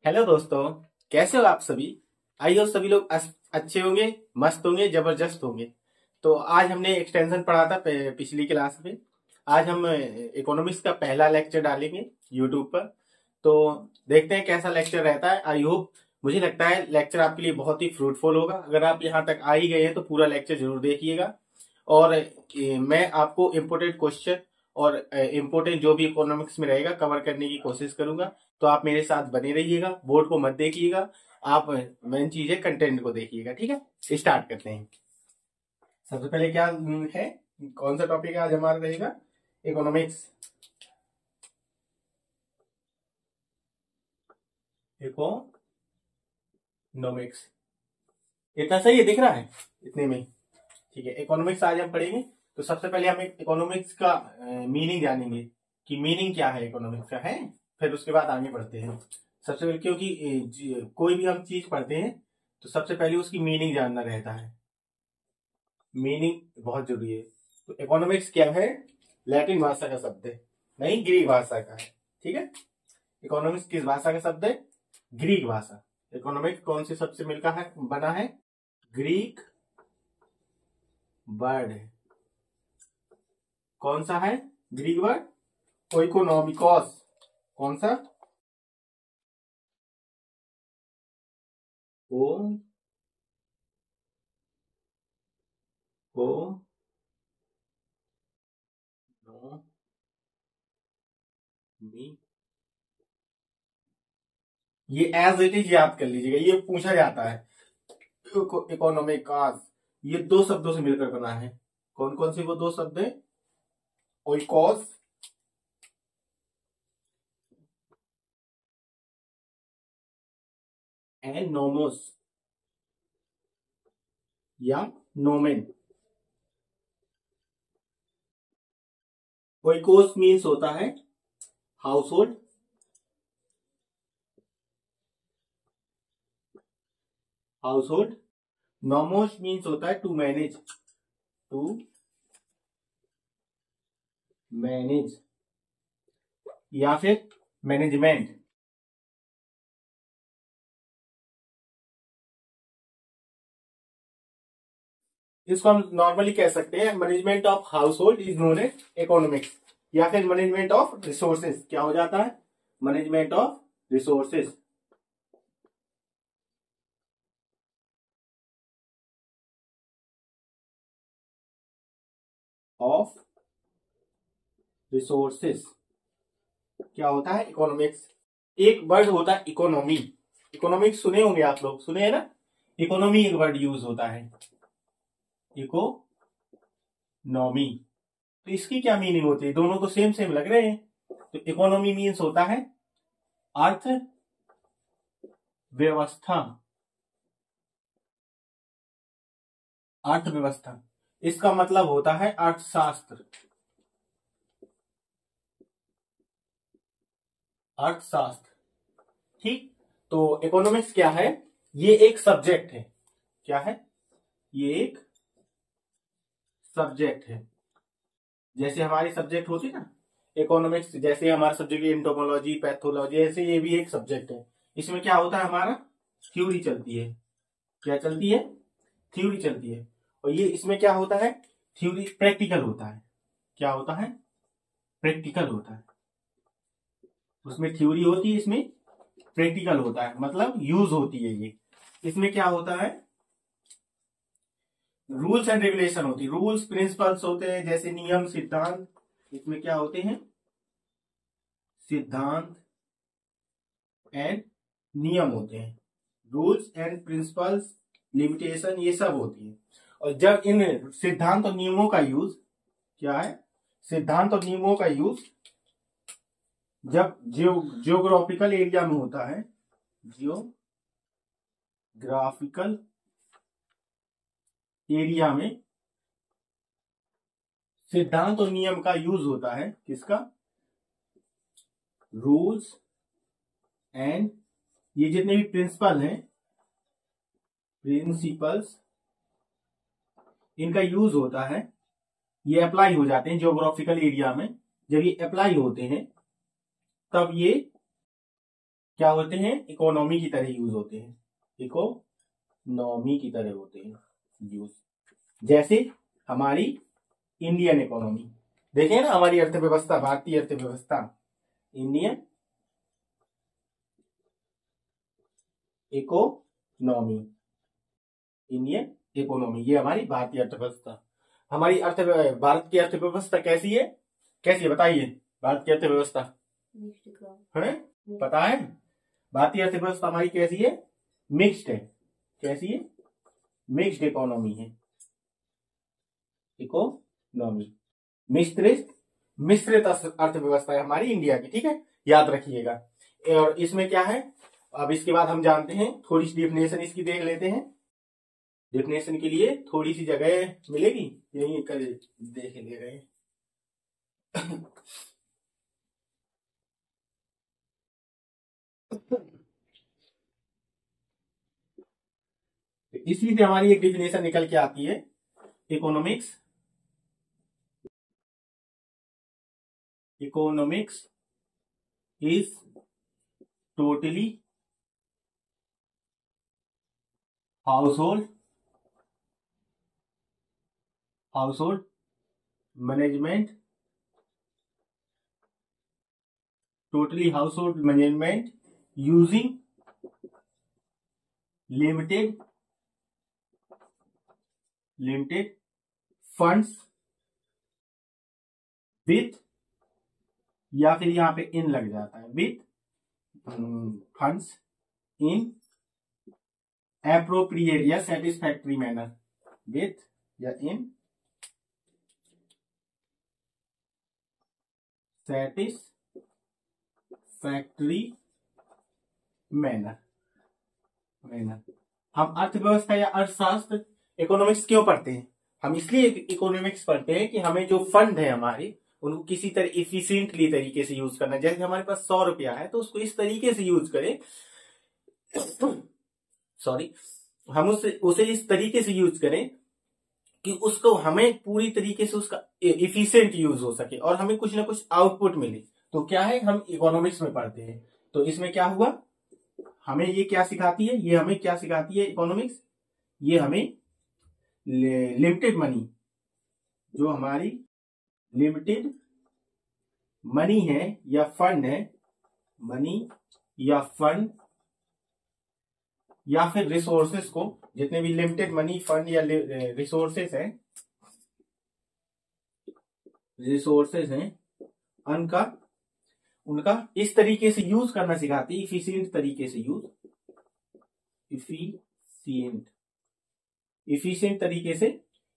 Hello दोस्तों। कैसे हो आप सभी। आई हो सभी लोग अच्छे होंगे, मस्त होंगे, जबरदस्त होंगे। तो आज हमने एक्सटेंशन पढ़ा था पिछली क्लास में। आज हम इकोनॉमिक्स का पहला लेक्चर डालेंगे यूट्यूब पर। तो देखते हैं कैसा लेक्चर रहता है। आई होप, मुझे लगता है लेक्चर आपके लिए बहुत ही फ्रूटफुल होगा। अगर आप यहाँ तक आ ही गए हैं तो पूरा लेक्चर जरूर देखिएगा। और मैं आपको इम्पोर्टेंट क्वेश्चन और इम्पोर्टेंट जो भी इकोनॉमिक्स में रहेगा कवर करने की कोशिश करूंगा। तो आप मेरे साथ बने रहिएगा, बोर्ड को मत देखिएगा। आप मेन चीज है कंटेंट को देखिएगा। ठीक है, स्टार्ट करते हैं। सबसे पहले क्या है, कौन सा टॉपिक आज हमारा रहेगा? इकोनॉमिक्स। इकोनॉमिक्स इतना सही है, दिख रहा है इतने में? ठीक है, इकोनॉमिक्स आज हम पढ़ेंगे। तो सबसे पहले हम इकोनॉमिक्स का मीनिंग जानेंगे कि मीनिंग क्या है इकोनॉमिक्स का, है। फिर उसके बाद आगे बढ़ते हैं। सबसे पहले क्योंकि कोई भी हम चीज पढ़ते हैं तो सबसे पहले उसकी मीनिंग जानना रहता है। मीनिंग बहुत जरूरी है। तो इकोनॉमिक्स क्या है? लैटिन भाषा का शब्द है, नहीं ग्रीक भाषा का है। ठीक है, इकोनॉमिक्स किस भाषा का शब्द है? ग्रीक भाषा। इकोनॉमिक्स कौन से शब्द से मिलकर है, बना है? ग्रीक वर्ड है। कौन सा है ग्रीक वर्ड? ओइकोनॉमिकॉस। कौन सा? ओ को नो मी। ये एज इट इज याद कर लीजिएगा, ये पूछा जाता है। इकोनॉमिकास ये दो शब्दों से मिलकर बना है। कौन कौन से वो दो शब्द है? ओइकोस एंड नोमोस या नोमेन। ओइकोस मीन्स होता है house hold. House hold. Nomos means होता है टू मैनेज। टू मैनेज या फिर मैनेजमेंट। इसको हम नॉर्मली कह सकते हैं management of household is known as economics. या फिर मैनेजमेंट ऑफ रिसोर्सेज क्या हो जाता है? Management of resources. Of resources क्या होता है? इकोनॉमिक्स। एक वर्ड होता है इकोनॉमी। इकोनॉमिक्स सुने होंगे आप लोग, सुने हैं ना? इकोनॉमी एक वर्ड यूज होता है, इकोनॉमी। तो इसकी क्या मीनिंग होती है? दोनों तो सेम सेम लग रहे हैं। तो इकोनॉमी मीन्स होता है अर्थव्यवस्था। अर्थव्यवस्था इसका मतलब होता है अर्थशास्त्र। अर्थशास्त्र। ठीक। तो इकोनॉमिक्स क्या है? ये एक सब्जेक्ट है। क्या है? ये एक सब्जेक्ट है। जैसे हमारी सब्जेक्ट होती है ना इकोनॉमिक्स, जैसे हमारा सब्जेक्ट एंटोमोलॉजी, पैथोलॉजी, ऐसे ये भी एक सब्जेक्ट है। इसमें क्या होता है? हमारा थ्योरी चलती है। क्या चलती है? थ्योरी चलती है। और ये इसमें क्या होता है? थ्योरी प्रैक्टिकल होता है। क्या होता है? प्रैक्टिकल होता है। उसमें थ्योरी होती है, इसमें प्रैक्टिकल होता है, मतलब यूज होती है ये। इसमें क्या होता है? रूल्स एंड रेगुलेशन होती है। रूल्स प्रिंसिपल्स होते हैं, जैसे नियम सिद्धांत। इसमें क्या होते हैं? सिद्धांत एंड नियम होते हैं। रूल्स एंड प्रिंसिपल्स, लिमिटेशन, ये सब होती है। और जब इन सिद्धांत और नियमों का यूज, क्या है? सिद्धांत और नियमों का यूज जब जियोग्राफिकल एरिया में होता है, जियोग्राफिकल एरिया में सिद्धांत और नियम का यूज होता है। किसका? रूल्स एंड ये जितने भी प्रिंसिपल हैं, प्रिंसिपल्स, इनका यूज होता है। ये अप्लाई हो जाते हैं जियोग्राफिकल एरिया में। जब ये अप्लाई होते हैं तब ये क्या होते हैं, इकोनॉमी की तरह यूज होते हैं, इकोनॉमी की तरह होते हैं यूज। जैसे हमारी इंडियन इकोनॉमी, देखें ना, हमारी अर्थव्यवस्था, भारतीय अर्थव्यवस्था, इंडियन इकोनॉमी, इंडियन इकोनॉमी, ये हमारी भारतीय अर्थव्यवस्था। हमारी भारत की अर्थव्यवस्था कैसी है, कैसी है बताइए, भारत की अर्थव्यवस्था है, पता है? भारतीय अर्थव्यवस्था हमारी कैसी है, मिक्स्ड है। कैसी है, मिक्स्ड इकोनॉमी है, इकोनॉमी मिश्रित, मिश्रित अर्थव्यवस्था है हमारी इंडिया की, ठीक है, याद रखिएगा। और इसमें क्या है, अब इसके बाद हम जानते हैं, थोड़ी सी डिफिनेशन इसकी देख लेते हैं। डिफिनेशन के लिए थोड़ी सी जगह मिलेगी, यही कल देख ले रहे इसी से हमारी एक डिफिनेशन निकल के आती है, economics, economics is totally household management, totally household management using limited funds with, या फिर यहां पे इन लग जाता है, विथ फंड्स इन एप्रोप्रिएट या सेटिस्फैक्ट्री मैनर, विथ या इन सेटिस्फैक्ट्री मैनर। हम अर्थव्यवस्था या अर्थशास्त्र, इकोनॉमिक्स क्यों पढ़ते हैं? हम इसलिए इकोनॉमिक्स पढ़ते हैं कि हमें जो फंड है हमारे, उनको किसी तरह इफिशिएंटली तरीके से यूज करना है। जैसे हमारे पास 100 रुपया है तो उसको इस तरीके से यूज करें, सॉरी, हम उसे इस तरीके से यूज करें कि उसको हमें पूरी तरीके से उसका इफिशिएंट यूज हो सके और हमें कुछ ना कुछ आउटपुट मिले। तो क्या है, हम इकोनॉमिक्स में पढ़ते हैं। तो इसमें क्या हुआ, हमें ये क्या सिखाती है, ये हमें क्या सिखाती है इकोनॉमिक्स, ये हमें लिमिटेड मनी, जो हमारी लिमिटेड मनी है या फंड है, मनी या फंड या फिर रिसोर्सेस को, जितने भी लिमिटेड मनी, फंड या रिसोर्सेस हैं, उनका इस तरीके से यूज करना सिखाती है, इफिशिएंट तरीके से यूज, इफिशिएंट तरीके से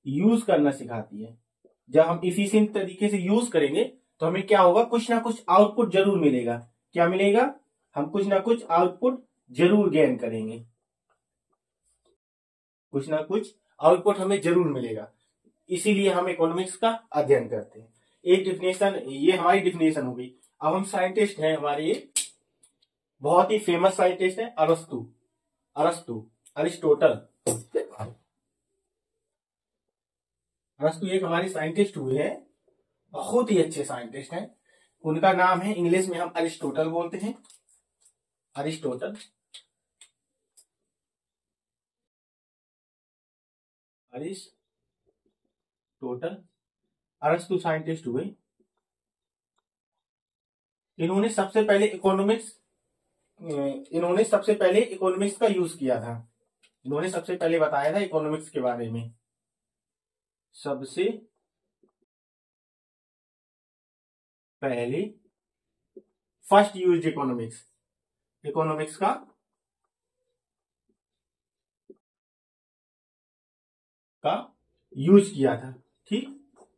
यूज करना सिखाती है। जब हम इफिशिएंट तरीके से यूज करेंगे तो हमें क्या होगा, कुछ ना कुछ आउटपुट जरूर मिलेगा। क्या मिलेगा, हम कुछ ना कुछ आउटपुट जरूर गेन करेंगे, कुछ ना कुछ आउटपुट हमें जरूर मिलेगा। इसीलिए हम इकोनॉमिक्स का अध्ययन करते हैं। एक डिफिनेशन, ये हमारी डिफिनेशन हो गई। अब हम साइंटिस्ट हैं, हमारे बहुत ही फेमस साइंटिस्ट है अरिस्टोटल। अरस्तु एक हमारे साइंटिस्ट हुए हैं, बहुत ही अच्छे साइंटिस्ट हैं। उनका नाम है, इंग्लिश में हम अरिस्टोटल बोलते हैं, अरिस्टोटल। अरिस्टोटल, अरस्तु साइंटिस्ट हुए। इन्होंने सबसे पहले इकोनॉमिक्स का यूज किया था। इन्होंने सबसे पहले बताया था इकोनॉमिक्स के बारे में, सबसे पहले फर्स्ट यूज इकोनॉमिक्स का यूज किया था। ठीक,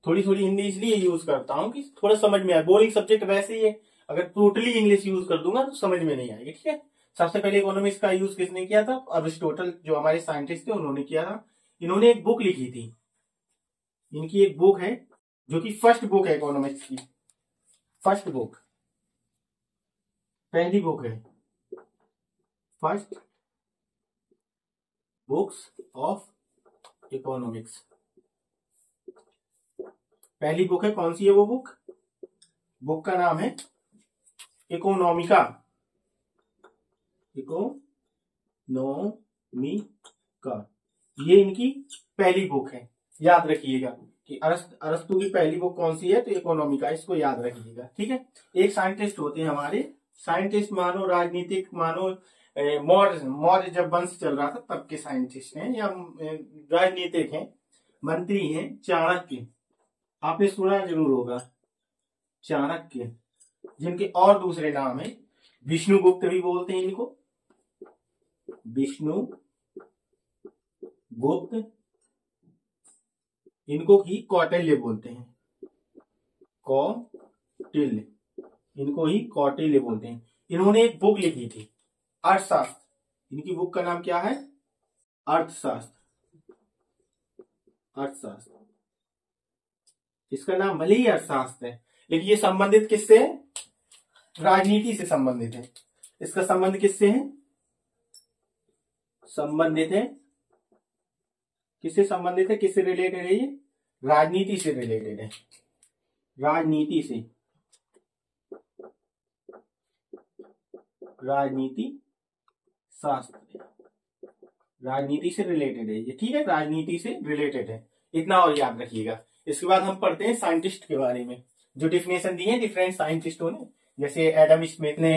थोड़ी थोड़ी हिंदी इसलिए यूज करता हूं कि थोड़ा समझ में आए। बोरिंग सब्जेक्ट वैसे ही है, अगर टोटली इंग्लिश यूज कर दूंगा तो समझ में नहीं आएगी। ठीक है, सबसे पहले इकोनॉमिक्स का यूज किसने किया था, अरिस्टोटल, जो हमारे साइंटिस्ट थे, उन्होंने किया था। इन्होंने एक बुक लिखी थी, इनकी एक बुक है जो कि फर्स्ट बुक है इकोनॉमिक्स की, फर्स्ट बुक, पहली बुक है, फर्स्ट बुक्स ऑफ इकोनॉमिक्स, पहली बुक है। कौन सी है वो बुक का नाम है इकोनॉमिका, इकोनॉमिका, ये इनकी पहली बुक है। याद रखिएगा कि अरस्तु की पहली बुक कौन सी है, तो इकोनॉमिका, इसको याद रखिएगा। ठीक है। एक साइंटिस्ट होते हैं हमारे, साइंटिस्ट मानो, राजनीतिक मानो, मौर्य जब वंश चल रहा था तब के साइंटिस्ट हैं, या राजनीतिक हैं, मंत्री हैं, चाणक्य, आपने सुना जरूर होगा चाणक्य, जिनके और दूसरे नाम है विष्णुगुप्त भी बोलते हैं इनको, विष्णुगुप्त, इनको ही कौटिल्य बोलते हैं, कौटिल्य, इनको ही कौटिल्य बोलते हैं। इन्होंने एक बुक लिखी थी अर्थशास्त्र, इनकी बुक का नाम क्या है, अर्थशास्त्र, अर्थशास्त्र, इसका नाम भले ही अर्थशास्त्र है लेकिन ये संबंधित किससे है, राजनीति से संबंधित है। इसका संबंध किससे है, संबंधित है, किससे संबंधित है, किससे रिलेटेड है, ये राजनीति से रिलेटेड है, राजनीति से, राजनीति शास्त्र, राजनीति से रिलेटेड है ये। ठीक है, राजनीति से रिलेटेड है, इतना और याद रखिएगा। इसके बाद हम पढ़ते हैं साइंटिस्ट के बारे में, जो डिफिनेशन दी है डिफरेंट साइंटिस्टों ने, जैसे एडम स्मिथ ने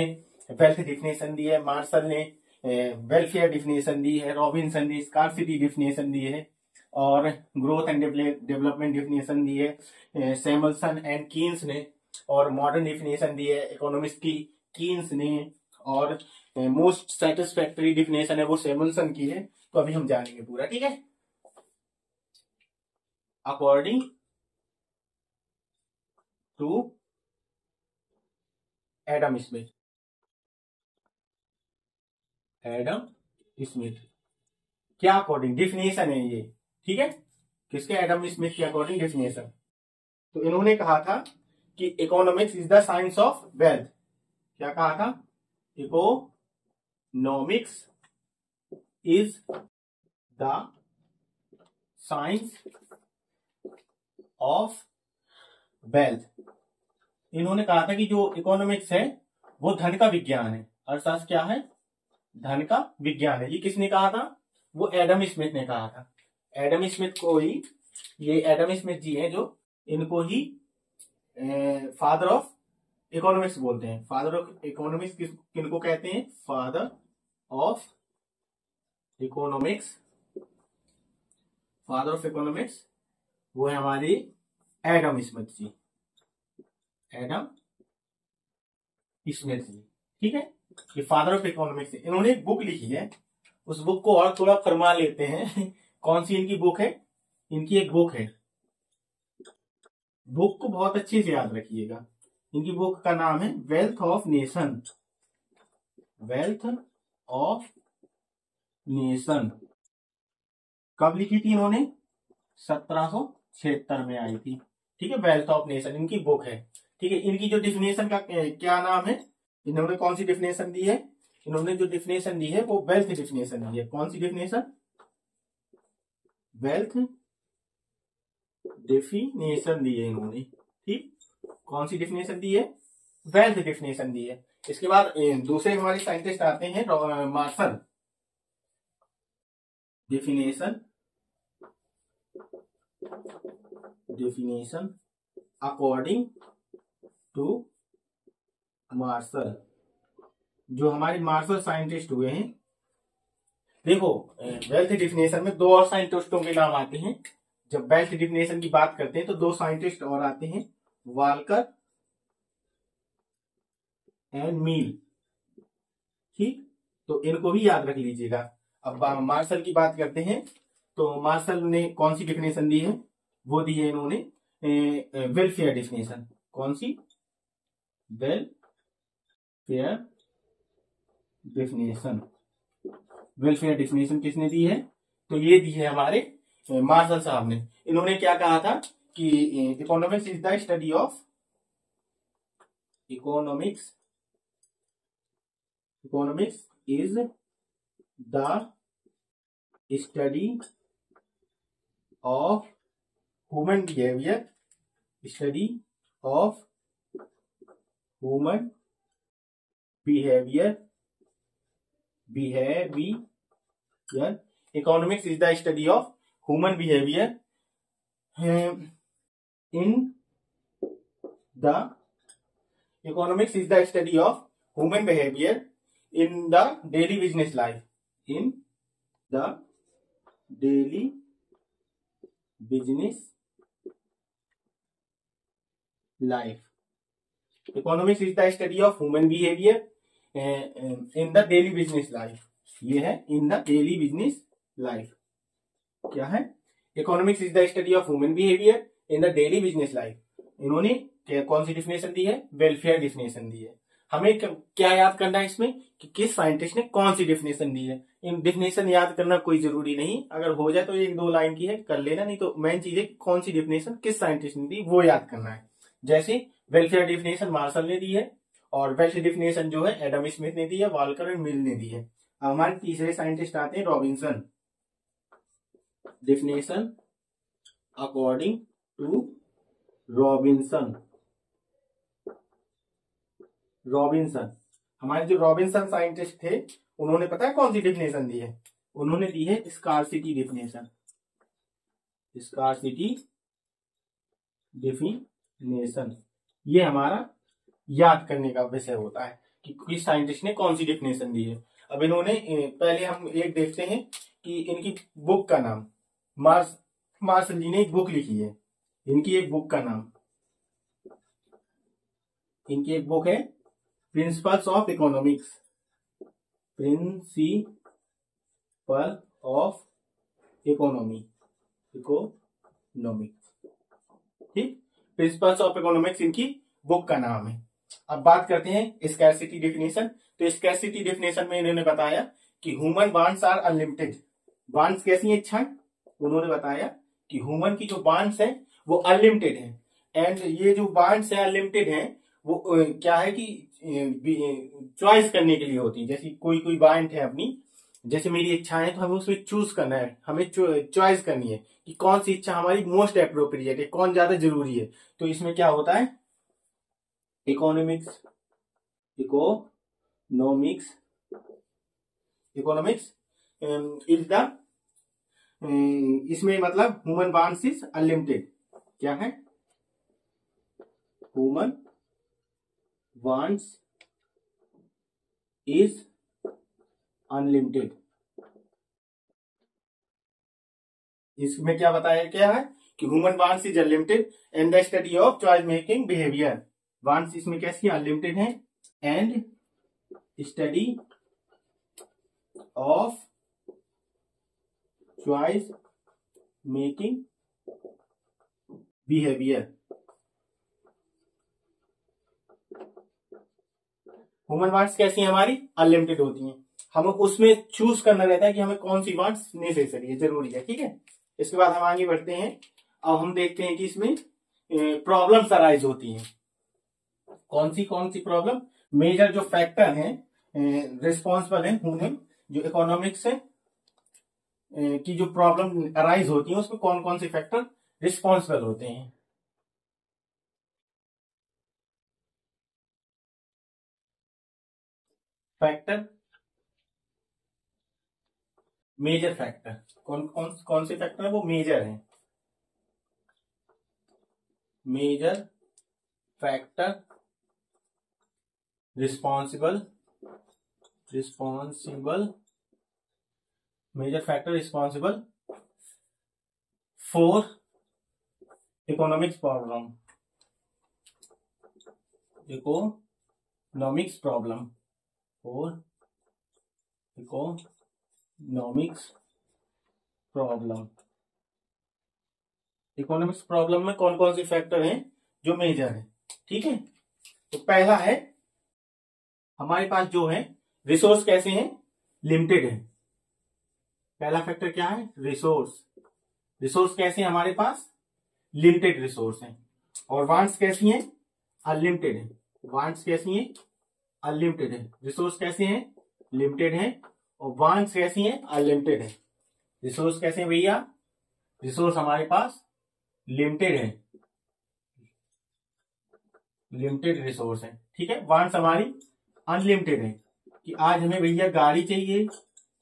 वेल्थ डिफिनेशन दी है, मार्शल ने वेलफेयर डिफिनेशन दी है, रॉबिन्सन ने स्कार्सिटी डिफिनेशन दी है, और ग्रोथ एंड डेवलपमेंट डिफिनेशन दी है सैमुअलसन एंड कीन्स ने, और मॉडर्न डिफिनेशन दी है इकोनॉमिक्स की कीन्स ने, और मोस्ट सेटिस्फैक्टरी डिफिनेशन है वो सैमुअलसन की है। तो अभी हम जानेंगे पूरा। ठीक है, according to Adam Smith, Adam Smith क्या अकॉर्डिंग डिफिनेशन है ये। ठीक है, किसके, एडम स्मिथ के अकॉर्डिंग डिफिनेशन। तो इन्होंने कहा था कि economics is the science of wealth, क्या कहा था, economics is the science of wealth. इन्होंने कहा था कि जो इकोनॉमिक्स है वो धन का विज्ञान है, अर्थशास्त्र क्या है, धन का विज्ञान है। ये किसने कहा था, वो एडम स्मिथ ने कहा था। एडम स्मिथ को ही, ये एडम स्मिथ जी हैं जो, इनको ही फादर ऑफ इकोनॉमिक्स बोलते हैं। फादर ऑफ इकोनॉमिक्स किनको कहते हैं, father of economics, father of economics वो है हमारी एडम स्मिथ जी, एडम स्मिथ जी। ठीक है, ये फादर ऑफ इकोनॉमिक्स है। इन्होंने एक बुक लिखी है, उस बुक को और थोड़ा फरमा लेते हैं कौन सी इनकी बुक है, इनकी एक बुक है, बुक को बहुत अच्छे से याद रखिएगा। इनकी बुक का नाम है wealth of nation, wealth of nation. कब लिखी थी इन्होंने, 1776 में आई थी। ठीक है, वेल्थ ऑफ नेशन इनकी बुक है। ठीक है, इनकी जो डिफिनेशन का क्या नाम है, इन्होंने कौन सी डिफिनेशन दी है, इन्होंने जो डिफिनेशन दी है वो वेल्थ डिफिनेशन दी है। कौन सी डिफिनेशन, वेल्थ डिफिनेशन दी है इन्होंने। ठीक, कौन सी डिफिनेशन दी है, वेल्थ डिफिनेशन दी है। इसके बाद दूसरे हमारे साइंटिस्ट आते हैं Marshall, definition, definition according to Marshall, जो हमारे मार्शल साइंटिस्ट हुए हैं। देखो, वेल्थ डिफिनेशन में दो और साइंटिस्टों के नाम आते हैं। जब वेल्थ डिफिनेशन की बात करते हैं तो दो साइंटिस्ट और आते हैं, वाल्कर एंड मील। ठीक, तो इनको भी याद रख लीजिएगा। अब मार्शल की बात करते हैं, तो मार्शल ने कौन सी डिफिनेशन दी है, वो दी है इन्होंने वेलफेयर डिफिनेशन। कौन सी, वेलफेयर डिफिनेशन। वेलफेयर डिफिनेशन किसने दी है, तो ये दी है हमारे मार्शल साहब ने। इन्होंने क्या कहा था कि economics is the study of, economics, economics is the study of human behaviour, study of human behaviour behavior. Economics is the study of human behavior in the economics is the study of human behavior in the daily business life. In the daily business life. Economics is the study of human behavior in the daily business life. ये है in the daily business life. क्या है? Economics is the study of human behavior in the daily business life. इन्होंने कौन सी definition दी है? Welfare definition दी है. हमें क्या याद करना है इसमें कि किस साइंटिस्ट ने कौन सी डिफिनेशन दी है. इन डिफिनेशन याद करना कोई जरूरी नहीं, अगर हो जाए तो एक दो लाइन की है कर लेना, नहीं तो मेन चीज है कौन सी डिफिनेशन किस साइंटिस्ट ने दी वो याद करना है. जैसे वेलफेयर डिफिनेशन मार्शल ने दी है और वेल्थ डिफिनेशन जो है एडम स्मिथ ने दी है, वाल्कर एंड मिल ने दी है. हमारे तीसरे साइंटिस्ट आते हैं Robinson. Definition according to Robinson. हमारे जो रॉबिन्सन साइंटिस्ट थे उन्होंने पता है कौन सी डिफिनेशन दी है? उन्होंने दी है स्कार्सिटी डिफिनेशन. ये हमारा याद करने का विषय होता है कि किस साइंटिस्ट ने कौन सी डिफिनेशन दी है. अब इन्होंने पहले हम एक देखते हैं कि इनकी बुक का नाम मार्शल जी ने एक बुक लिखी है. इनकी एक बुक है principles of economics. Principle of economics. ठीक, प्रिंसिपल्स ऑफ इकोनॉमिक्स इनकी बुक का नाम है. अब बात करते हैं स्कैरसिटी डिफिनेशन. तो स्कैरसिटी डिफिनेशन में इन्होंने बताया कि human wants are unlimited. Wants कैसी है? इच्छाएं. उन्होंने बताया कि ह्यूमन की जो वांट्स है वो अनलिमिटेड है. एंड ये जो वांट्स है अनलिमिटेड है वो क्या है कि चॉइस करने के लिए होती है. जैसे कोई वांट है अपनी, जैसे मेरी इच्छा है तो हमें उसमें चूज करना है, हमें चॉइस करनी है कि कौन सी इच्छा हमारी मोस्ट अप्रोप्रिएट है, कौन ज्यादा जरूरी है. तो इसमें क्या होता है? इकोनॉमिक्स इज द इसमें मतलब ह्यूमन वांट्स इज अनलिमिटेड. क्या है? Human wants is unlimited. इसमें क्या बताया क्या है कि human wants is unlimited and the study of choice making behaviour. Wants इसमें कैसी अनलिमिटेड है and study of choice making behaviour. Human wants कैसी है? हमारी अनलिमिटेड होती हैं. हमें उसमें चूज करना रहता है कि हमें कौन सी वांट्स नेसेसरी है, जरूरी है. ठीक है, इसके बाद हम आगे बढ़ते हैं. अब हम देखते हैं कि इसमें प्रॉब्लम्स अराइज होती हैं. कौन सी प्रॉब्लम? मेजर जो फैक्टर हैं रिस्पॉन्सिबल है ह्यूमन जो इकोनॉमिक्स है की जो प्रॉब्लम अराइज होती है उसमें कौन कौन से फैक्टर रिस्पॉन्सिबल होते हैं. Factor, major factor. कौन से फैक्टर है? वो मेजर है. Major factor responsible major factor responsible for economics problem. Economics problem for economics problem में कौन कौन से फैक्टर हैं जो मेजर है. ठीक है, तो पहला है हमारे पास जो है रिसोर्स कैसे हैं? लिमिटेड है. पहला फैक्टर क्या है? रिसोर्स कैसे हैं? हमारे पास लिमिटेड रिसोर्स हैं. और वांट्स कैसी हैं? अनलिमिटेड है. वांट्स कैसी हैं? अनलिमिटेड है. रिसोर्स कैसे हैं? लिमिटेड है. और वांट्स कैसी हैं? अनलिमिटेड है. रिसोर्स कैसे हैं भैया? रिसोर्स हमारे पास लिमिटेड है, लिमिटेड रिसोर्स है. ठीक है, वांट्स हमारी अनलिमिटेड है. कि आज हमें भैया गाड़ी चाहिए,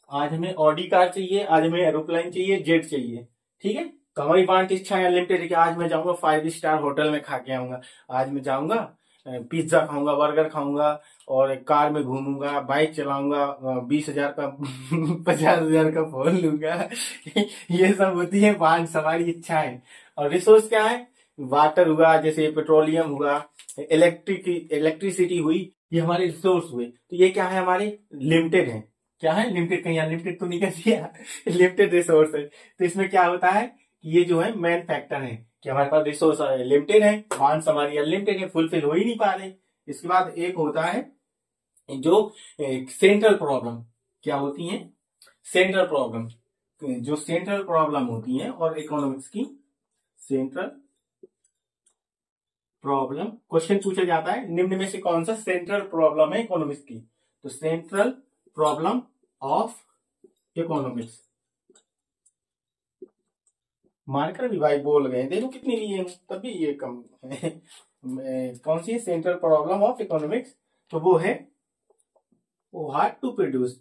आज हमें ऑडी कार चाहिए, आज हमें एरोप्लेन चाहिए, जेट चाहिए, ठीक है। तो हमारी वांट इच्छाएं अनलिमिटेड है कि आज मैं जाऊंगा 5 स्टार होटल में खा के आऊंगा, आज मैं जाऊंगा पिज्जा खाऊंगा, बर्गर खाऊंगा, और कार में घूमूंगा, बाइक चलाऊंगा, 20,000 का 50,000 का फोन लूंगा। ये सब होती है वांट, हमारी इच्छाएं। और रिसोर्स क्या है? वाटर हुआ, जैसे पेट्रोलियम हुआ, इलेक्ट्रिसिटी हुई, ये हमारे रिसोर्स हुए। तो ये क्या है? हमारे लिमिटेड है। क्या है? लिमिटेड। कहीं अनलिमिटेड तो नहीं कर दिया। लिमिटेड रिसोर्स है। तो इसमें क्या होता है कि ये जो है मेन फैक्टर है कि हमारे पास रिसोर्स लिमिटेड है, वांट्स हमारी अनलिमिटेड है, फुलफिल हो ही नहीं पा रहे। इसके बाद एक होता है जो सेंट्रल प्रॉब्लम। क्या होती है? Central problem. जो सेंट्रल प्रॉब्लम होती है और इकोनॉमिक्स की सेंट्रल प्रॉब्लम, क्वेश्चन पूछा जाता है निम्न में से कौन सा सेंट्रल प्रॉब्लम है इकोनॉमिक्स की? तो central problem of economics. Marker भी भाई बोल गए, देखो कितनी लिए हैं, तभी ये कम है। कौन सी सेंट्रल प्रॉब्लम ऑफ इकोनॉमिक्स? तो वो है व्हाट टू प्रोड्यूस।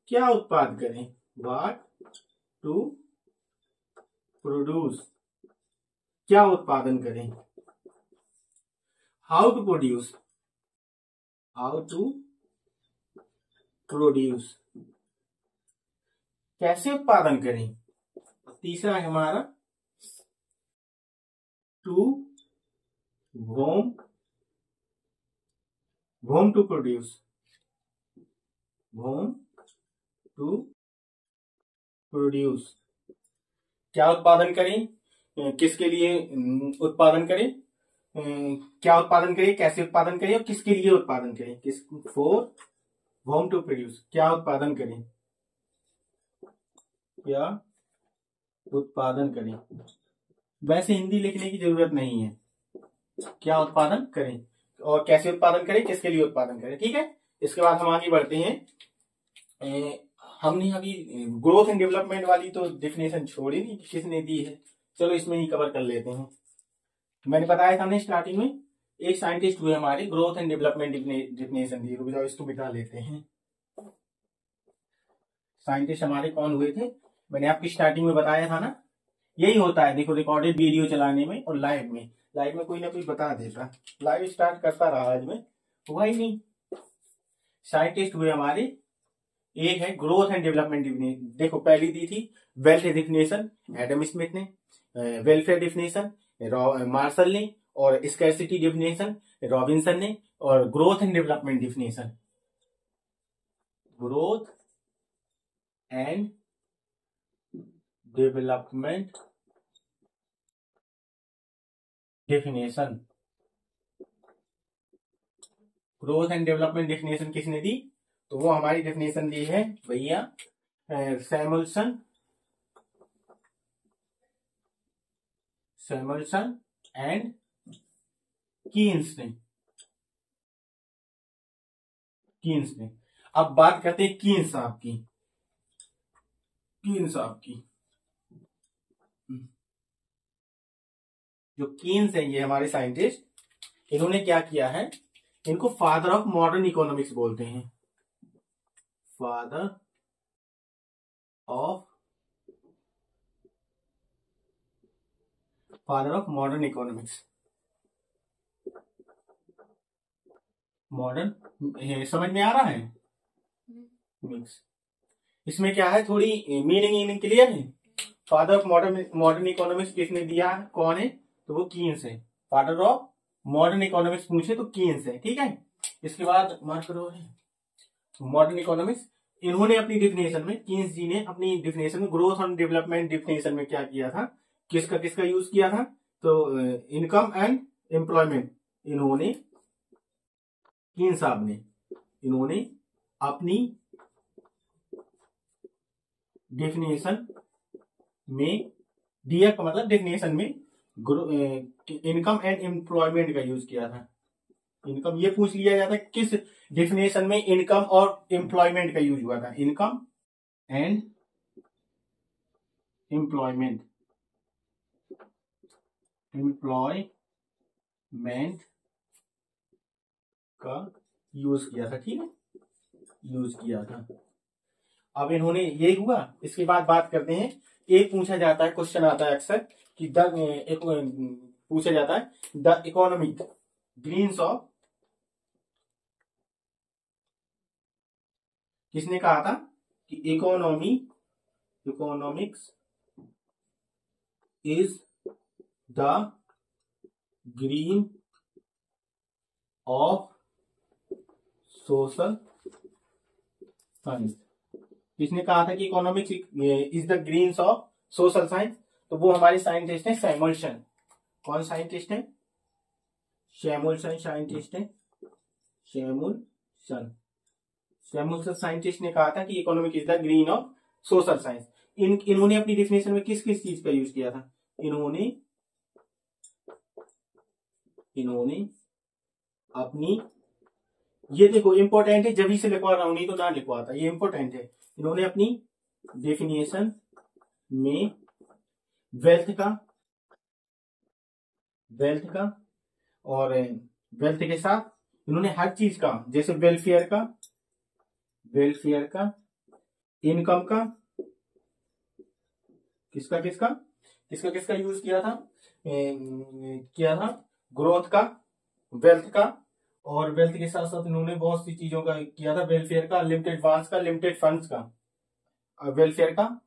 क्या उत्पाद करें? What to produce. क्या उत्पादन करें? How to produce. How to produce. कैसे उत्पादन करें? तीसरा है हमारा to whom, whom to produce. whom to produce. क्या उत्पादन करें? किसके लिए उत्पादन करें? क्या उत्पादन करें, कैसे उत्पादन करें, और किसके लिए उत्पादन करें? किस फॉर whom टू प्रोड्यूस। क्या उत्पादन करें? क्या उत्पादन करें। वैसे हिंदी लिखने की जरूरत नहीं है। क्या उत्पादन करें और कैसे उत्पादन करें, किसके लिए उत्पादन करें, ठीक है। इसके बाद हम आगे बढ़ते हैं। हमने अभी ग्रोथ एंड डेवलपमेंट वाली तो डेफिनेशन छोड़ी नहीं, किसने दी है, चलो इसमें ही कवर कर लेते हैं। मैंने बताया था ना स्टार्टिंग में, एक साइंटिस्ट हुए हमारे, ग्रोथ एंड डेवलपमेंट डेफिनेशन दी। रुक जाओ, इसको बिठा लेते हैं। साइंटिस्ट हमारे कौन हुए थे? मैंने आपकी स्टार्टिंग में बताया था ना, यही होता है देखो रिकॉर्डेड वीडियो चलाने में और लाइव में। लाइव में कोई ना कोई बता देता, लाइव स्टार्ट करता रहा, आज में हुआ ही नहीं। साइंटिस्ट हुए हमारे, एक है ग्रोथ एंड डेवलपमेंट डिफिनेशन। देखो पहली दी थी वेल्थ डिफिनेशन, एडम स्मिथ ने, वेलफेयर डिफिनेशन मार्शल ने, और स्कैरसिटी डिफिनेशन रॉबिन्सन ने, और growth and development definition, growth and development definition. Growth and development definition किसने दी? तो वो हमारी डेफिनेशन दी है भैया सैमुअल्सन एंड कीन्स ने। कीन्स ने। अब बात करते हैं कीन्स साहब की। कीन्स साहब की, जो कीन्स है ये हमारे साइंटिस्ट, इन्होंने क्या किया है, इनको फादर ऑफ मॉडर्न इकोनॉमिक्स बोलते हैं। Father of modern economics. Modern समझ में आ रहा है? मिक्स। इसमें क्या है, थोड़ी मीनिंग क्लियर है। फादर ऑफ मॉडर्न इकोनॉमिक्स किसने दिया, कौन है? तो वो कीन्स है। फादर ऑफ मॉडर्न इकोनॉमिक्स पूछे तो कीन्स है, ठीक है। इसके बाद मार्क करो मॉडर्न इकोनॉमिक्स। इन्होंने अपनी डिफिनेशन में, कीन्स जी ने अपनी डिफिनेशन में, ग्रोथ और डेवलपमेंट डिफिनेशन में क्या किया था, किसका किसका यूज किया था? तो इनकम एंड एम्प्लॉयमेंट। इन्होंने, कीन्स साहब ने, इन्होंने अपनी डेफिनेशन में, दिया का मतलब डेफिनेशन में इनकम एंड एम्प्लॉयमेंट का यूज किया था। इनकम, ये पूछ लिया जाता है किस डेफिनेशन में इनकम और एम्प्लॉयमेंट का यूज हुआ था। इनकम एंड एम्प्लॉयमेंट, एम्प्लॉयमेंट का यूज किया था, ठीक है। यूज किया था। अब इन्होंने ये हुआ। इसके बाद बात करते हैं, एक पूछा जाता है, क्वेश्चन आता है अक्सर कि पूछा जाता है द इकोनॉमिक ग्रीन्स ऑफ, किसने कहा था कि economics is the green of social science. किसने कहा था कि economics is the greens of social science? तो वो हमारे साइंटिस्ट हैं सैमुअल्सन। कौन साइंटिस्ट है? सैमुअल्सन साइंटिस्ट है। सैमुअल्सन साइंटिस्ट ने कहा था कि economic is the green of social science. इन्होंने अपनी डेफिनेशन में किस किस चीज का यूज किया था? इन्होंने अपनी, ये देखो इंपॉर्टेंट है, जब से लिखवा रहा हूं, नहीं तो ना लिखवाता, ये इंपॉर्टेंट है। इन्होंने अपनी डेफिनेशन में वेल्थ का और वेल्थ के साथ इन्होंने हर चीज का, जैसे वेलफेयर का, इनकम का, किसका यूज किया था? ग्रोथ का, वेल्थ का, और वेल्थ के साथ साथ इन्होंने बहुत सी चीजों का किया था। वेलफेयर का, अनलिमिटेड वांट्स का, लिमिटेड फंड्स का। वेलफेयर का,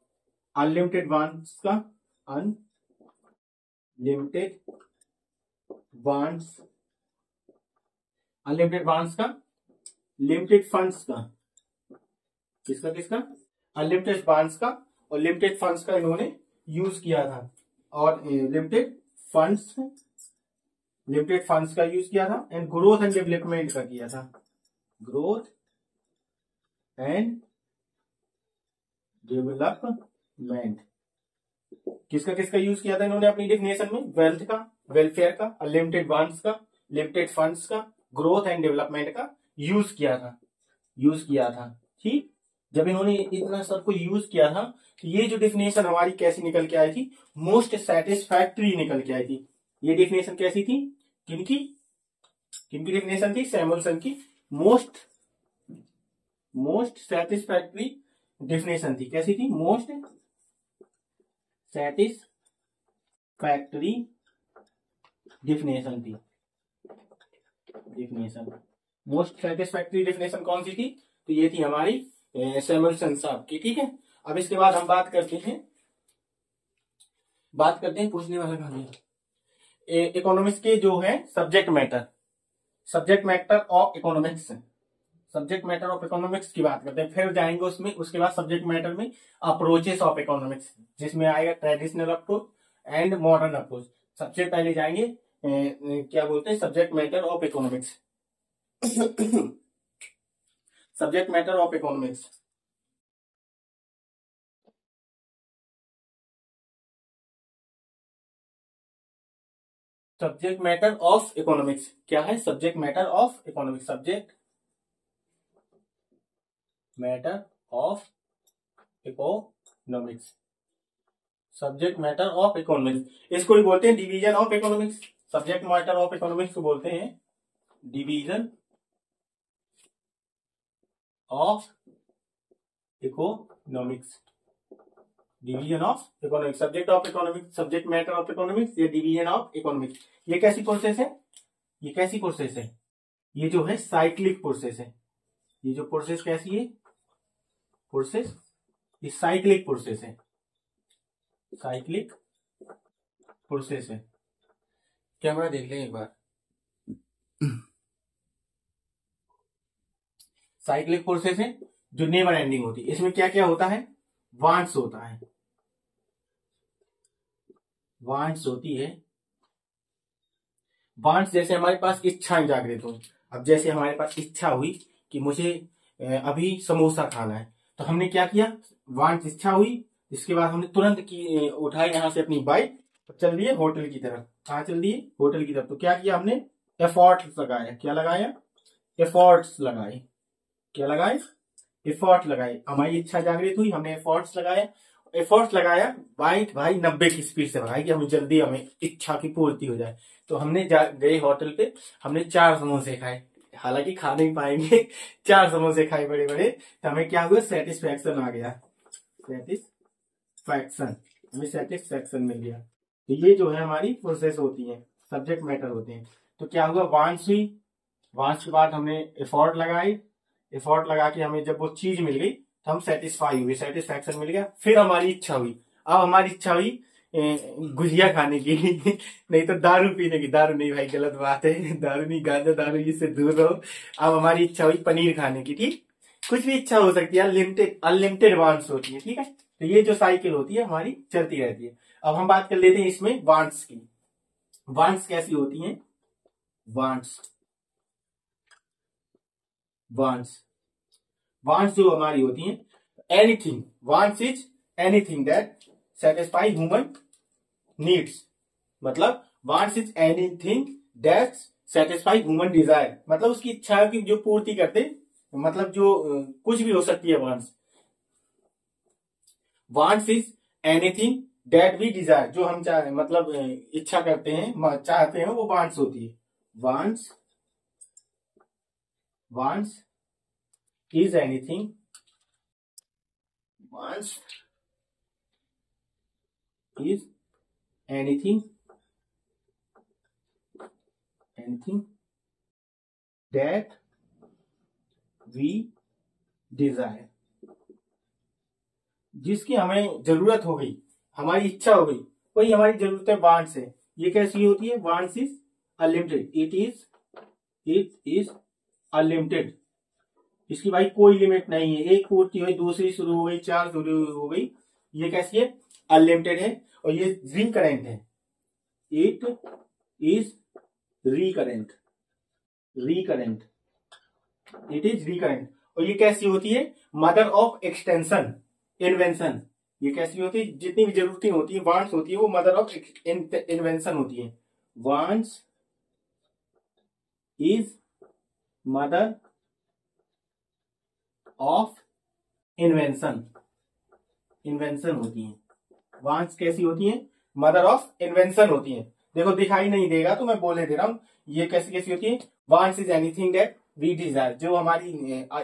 अनलिमिटेड वांट्स का, अनलिमिटेड वांट्स का, लिमिटेड फंड्स का। किसका? अनलिमिटेड वांट्स का और लिमिटेड फंड्स का इन्होंने यूज किया था। और लिमिटेड फंड्स का यूज किया था, एंड ग्रोथ एंड डेवलपमेंट का किया था। ग्रोथ एंड डेवलपमेंट किसका यूज किया था इन्होंने अपनी डेफिनेशन में? वेल्थ का, वेलफेयर का, अनलिमिटेड वांट्स का, लिमिटेड फंड्स का, ग्रोथ एंड डेवलपमेंट का यूज किया था। ठीक, जब इन्होंने इतना सब को यूज किया था तो ये जो डेफिनेशन हमारी कैसी निकल के आई थी? मोस्ट सेटिस्फैक्ट्री निकल के आई थी। ये डेफिनेशन कैसी थी? किनकी डेफिनेशन थी? सैमुअल्सन की मोस्ट सेटिस्फैक्ट्री डेफिनेशन थी। कैसी थी? मोस्ट सेटिस्फैक्ट्री डेफिनेशन थी। मोस्ट सेटिस्फैक्ट्री डेफिनेशन कौन सी थी? तो ये थी हमारी सैमुअल्सन साहब की। ठीक है, अब इसके बाद हम बात करते हैं पूछने वाला कहानी इकोनॉमिक्स के जो है सब्जेक्ट मैटर ऑफ इकोनॉमिक्स की बात करते हैं। फिर जाएंगे उसके बाद सब्जेक्ट मैटर में अप्रोचेस ऑफ इकोनॉमिक्स, जिसमें आएगा traditional approach and modern approach. सबसे पहले जाएंगे क्या बोलते हैं, subject matter of economics. Subject matter of economics, subject matter of economics क्या है? Subject matter of economics, subject matter of economics, subject matter of economics. इसको ही बोलते हैं division of economics. Subject matter of economics को बोलते हैं division of economics. Subject of economics, subject matter of economics, ये division of economics. ये कैसी process है? ये जो है साइक्लिक प्रोसेस है। ये जो प्रोसेस कैसी है? ये साइक्लिक प्रोसेस है। कैमरा देख लें एक बार। साइक्लिक प्रोसेस है जो नेवर एंडिंग होती है। इसमें क्या क्या होता है? वांट्स होता है, वांट्स होती है। वांट्स जैसे हमारे पास इच्छाएं जागृत हो। अब जैसे हमारे पास इच्छा हुई कि मुझे अभी समोसा खाना है, तो हमने क्या किया? वांट्स, इच्छा हुई, इसके बाद हमने तुरंत उठाई यहां से अपनी बाइक, चल दिए होटल की तरफ। कहाँ चल दिए? होटल की तरफ। तो क्या किया हमने? एफर्ट्स लगाया। क्या लगाया? एफर्ट्स लगाए। क्या लगाए? एफर्ट्स लगाए। हमारी इच्छा जागृत हुई, हमने एफर्ट्स लगाया। बाइक भाई 90 की स्पीड से भगाई कि हमें इच्छा की पूर्ति हो जाए। तो हमने गए होटल पे, हमने 4 समोसे खाए। हालांकि खा नहीं पाएंगे, 4 समोसे खाए बड़े बड़े, तो हमें क्या हुआ, सेटिस्फैक्शन आ गया, सेटिस्फैक्शन, हमें सेटिस्फैक्शन मिल गया। तो ये जो है हमारी प्रोसेस होती है, सब्जेक्ट मैटर होते हैं। तो क्या हुआ, वांट्स हुई, वांट्स के बाद हमने एफर्ट लगाई, एफर्ट लगा के हमें जब वो चीज मिल गई तो हम सेटिस्फाई हुए, सेटिस्फैक्शन मिल गया। फिर हमारी इच्छा हुई, अब हमारी इच्छा हुई गुजिया खाने की नहीं तो दारू पीने की, दारू नहीं भाई गलत बात है, दारू नहीं, गांजा दारू इससे दूर रहो। अब हमारी इच्छा हुई पनीर खाने की, ठीक, कुछ भी इच्छा हो सकती है, अनलिमिटेड अनलिमिटेड वांट्स होती है, ठीक है। तो ये जो साइकिल होती है हमारी चलती रहती है। अब हम बात कर लेते हैं इसमें वांट्स की। वांट्स कैसी होती हैं, वांट्स, वांट्स, वांट्स जो हमारी होती हैं, anything, wants is anything that satisfy human needs, मतलब wants is anything that satisfy human desire, मतलब उसकी इच्छा की जो पूर्ति करते, मतलब जो कुछ भी हो सकती है wants. Wants is anything that we desire, जो हम चाहे मतलब इच्छा करते हैं, चाहते हैं, वो वांट्स होती है। Wants, wants is anything, wants is anything, anything that we desire, जिसकी हमें जरूरत हो गई, हमारी इच्छा हो गई, वही हमारी जरूरतें वांट्स है। ये कैसी होती है, wants is unlimited, it is unlimited, इसकी भाई कोई लिमिट नहीं है, एक पूर्ति हुई, दूसरी शुरू हो गई, 4 शुरू हो गई, ये कैसी है, अनलिमिटेड है। और ये रिकरेंट है, it is recurrent, recurrent, it is recurrent. और ये कैसी होती है, मदर ऑफ एक्सटेंशन, इन्वेंशन। ये कैसी होती है, जितनी भी जरूरतें होती है, वांट्स होती है, वो मदर ऑफ इन्वेंशन होती है। Wants is mother of invention, invention होती है। वांट्स कैसी होती है, मदर ऑफ इन्वेंशन होती है। देखो दिखाई नहीं देगा तो मैं बोले दे रहा हूं, ये कैसी कैसी होती है, wants is anything that we desire, जो हमारी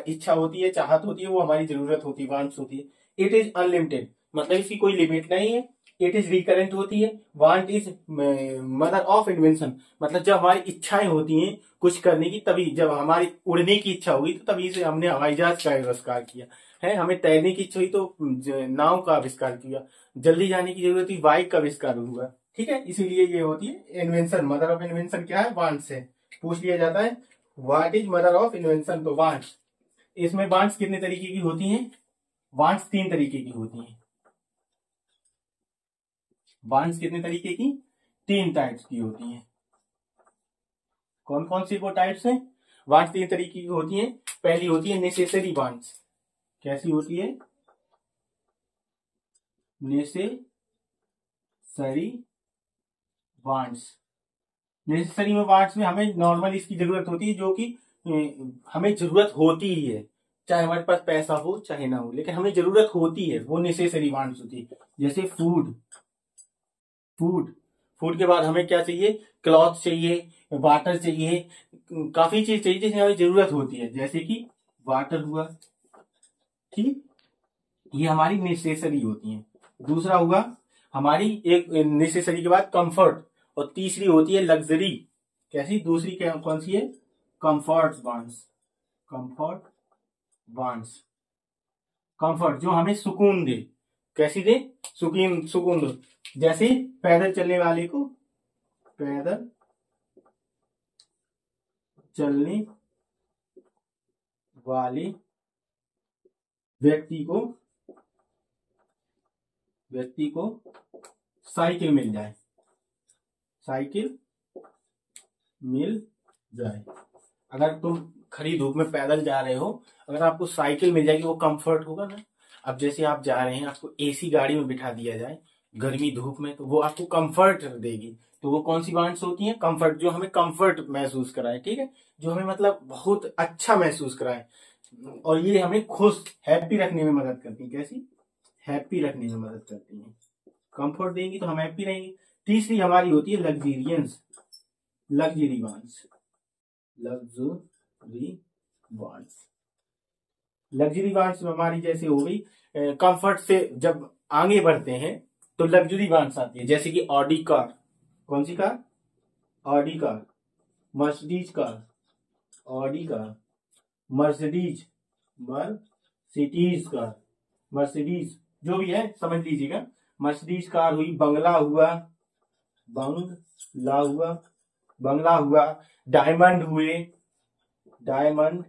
इच्छा होती है, चाहत होती है, वो हमारी जरूरत होती है, वांट्स होती है। इट इज अनलिमिटेड, मतलब इसकी कोई लिमिट नहीं है। इट इज रिकरेंट होती है। Want is mother of invention, मतलब जब हमारी इच्छाएं होती हैं कुछ करने की, तभी जब हमारी उड़ने की इच्छा हुई तो तभी से हमने हवाई जहाज का आविष्कार किया है, हमें तैरने की इच्छा हुई तो नाव का आविष्कार किया, जल्दी जाने की जरूरत हुई, बाइक का आविष्कार हुआ, ठीक है। इसीलिए ये होती है इन्वेंशन, मदर ऑफ इन्वेंशन क्या है, वांट से पूछ लिया जाता है, what is mother of invention, तो वांट्स। इसमें वांट्स कितने तरीके की होती हैं, वांट्स 3 तरीके की होती हैं। वांट्स कितने तरीके की, 3 टाइप्स की होती हैं। कौन कौन सी वो टाइप्स हैं, वांट्स 3 तरीके की होती हैं। पहली होती है नेसेसरी वांट्स, कैसी होती है, नेसेसरी वांट्स। नेसेसरी में वांट्स में हमें नॉर्मल इसकी जरूरत होती है, जो कि हमें जरूरत होती ही है, चाहे हमारे पास पैसा हो चाहे ना हो, लेकिन हमें जरूरत होती है, वो नेसेसरी वांट्स होती है। जैसे फूड, फूड, फूड के बाद हमें क्या चाहिए, क्लॉथ चाहिए, वाटर चाहिए, काफी चीज चाहिए जिसकी हमें जरूरत होती है, जैसे कि वाटर हुआ, ठीक, ये हमारी नेसेसरी होती है। दूसरा हुआ हमारी एक नेसेसरी के बाद कंफर्ट, और तीसरी होती है लग्जरी। कैसी, दूसरी क्या कौन सी है, comfort wants, comfort wants, comfort जो हमें सुकून दे, कैसी दे, सुकून, सुकून दो। जैसे पैदल चलने वाले को, पैदल चलने वाले व्यक्ति को, व्यक्ति को साइकिल मिल जाए, साइकिल मिल जाए। अगर तुम खड़ी धूप में पैदल जा रहे हो, अगर आपको साइकिल मिल जाएगी, वो कंफर्ट होगा ना। अब जैसे आप जा रहे हैं, आपको एसी गाड़ी में बिठा दिया जाए गर्मी धूप में, तो वो आपको कंफर्ट देगी। तो वो कौन सी वांट्स होती हैं, कंफर्ट, जो हमें कंफर्ट महसूस कराए, ठीक है, जो हमें मतलब बहुत अच्छा महसूस कराए, और ये हमें खुश, हैप्पी रखने में मदद करती है। कैसी, हैप्पी रखने में मदद करती है, कंफर्ट देंगी तो हम हैप्पी रहेंगे। तीसरी हमारी होती है luxuries, luxury wants, luxury wants. Luxury wants हमारी जैसे हो गई, कंफर्ट से जब आगे बढ़ते हैं तो लग्जरी वांट्स आती है, जैसे कि ऑडी कार। कौन सी car? Audi car, Mercedes car, Audi car, Mercedes, Mercedes car, Mercedes जो भी है समझ लीजिएगा। मर्सिडीज कार हुई, बंगला हुआ, बंगला हुआ, बंगला हुआ, डायमंड हुए, डायमंड,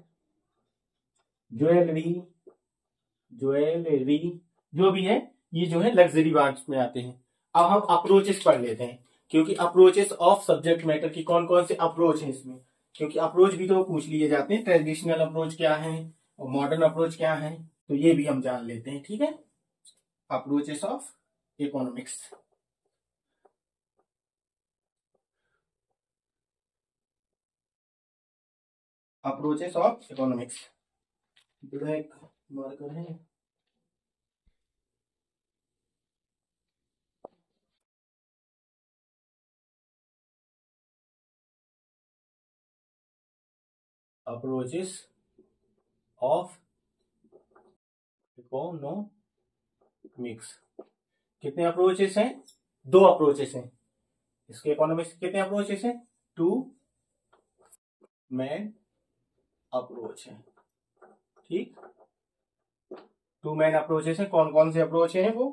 ज्वेलरी, ज्वेलरी जो भी है, ये जो है लग्जरी वांट्स में आते हैं। अब हम अप्रोचेस पढ़ लेते हैं, क्योंकि अप्रोचेस ऑफ सब्जेक्ट मैटर की कौन कौन से अप्रोच है इसमें, क्योंकि अप्रोच भी तो पूछ लिए जाते हैं। ट्रेडिशनल अप्रोच क्या है और मॉडर्न अप्रोच क्या है, तो ये भी हम जान लेते हैं। ठीक है, approaches of economics. Approaches of economics, black marker है। अप्रोचेस ऑफ इकोनॉमिक्स, कितने अप्रोचेस हैं? 2 अप्रोचेस हैं इसके इकोनॉमिक्स। कितने अप्रोचेस हैं? 2 मैन अप्रोच है। ठीक, 2 मैन अप्रोचेस है। कौन कौन से अप्रोच हैं वो?